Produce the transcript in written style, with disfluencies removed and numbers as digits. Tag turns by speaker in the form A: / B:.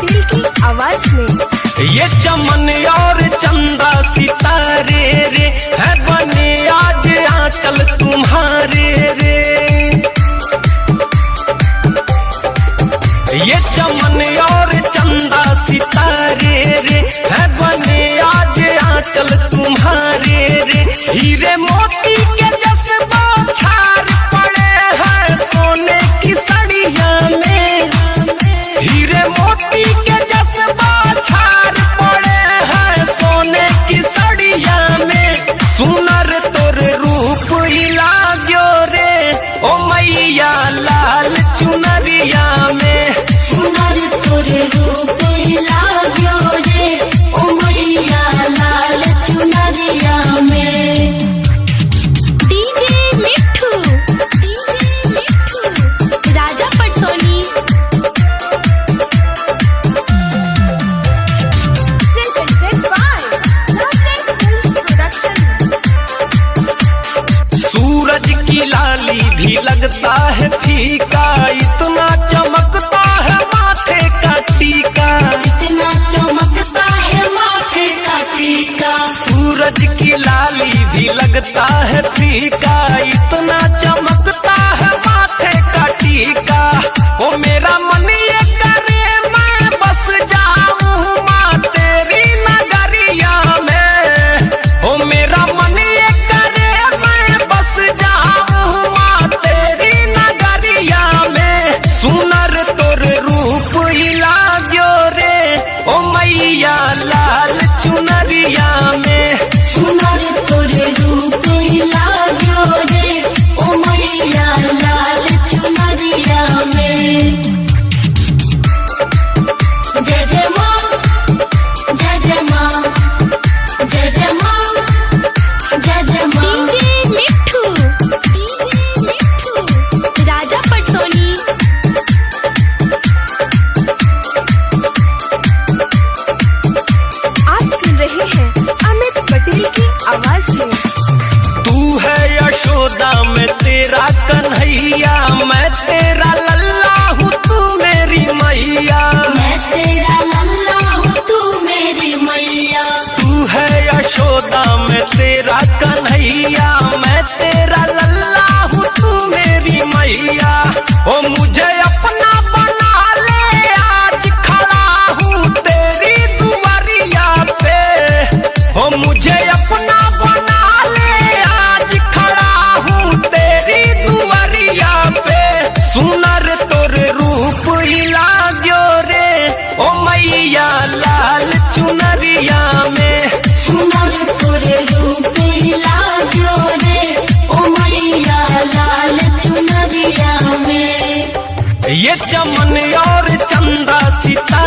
A: पटेल की आवाज में।
B: ये चमन और चंदा सितारे रे है बने आज आंचल तुम्हारे रे। ये चमन और चंदा सितारे रे है बने आज आंचल तुम्हारे रे। हीरे मोती के जज्बा छार पड़े हैं सोने की सड़िया में। हीरे मोती के जज्बा छार पड़े हैं सोने की सड़िया में। सुनर तोर रूप ही लाग्यो रे ओ मैया लाल चुनरिया में।
C: सुनर तोरे रूप लाग्यो रे ओ मैया लाल चुनरिया में।
A: DJ Mithu Raja Patsoni. Presented by Loveland Films Production।
B: सूरज की लाली भी लगता है फीका इतना चमकता है माथे का टीका।
C: इतना चमकता है माथे का टीका।
B: सूरज की लाली भी लगता है फीका इतना चमकता है माथे का टीका। ओ मेरा मन ये करे मैं बस जाऊं माँ तेरी नगरिया में। ओ मेरा मन ये करे मैं बस जाऊं माँ तेरी नगरिया में। सुनर तोर रूप ही लाग्यो रे ओ मैया लाल चुनरिया में।
C: सुनर तोरे रूप लाग्यो रे ओ मैया लाल चुनरिया में। जय जय माँ जय जय माँ जय जय माँ जय जय माँ।
A: डीजे मिठू राजा पटसोनी। आप सुन रहे हैं अमित पटेल की आवाज में।
B: तू है यशोदा में तेरा कन्हैया मैं तेरा लल्ला हूँ तू मेरी मैया।
C: मैं तेरा लल्ला हूँ तू मेरी मैया।
B: तू है यशोदा में तेरा कन्हैया मैं तेरा लल्ला हूँ तू मेरी मैया। ओ मुझे अपना बना ले आज खड़ा हूँ तेरी दुआरिया पे। ओ मुझे अपना बना ले आज खड़ा हूँ तेरी दुआरिया पे। सुनर तोर रूप ही लाग्यो रे ओ मैया लाल चुनरिया में।
C: सुनर तोरे रूप लाग्यो रे ओ मैया लाल चुनरिया में।
B: ये चमन और चंदा सितारे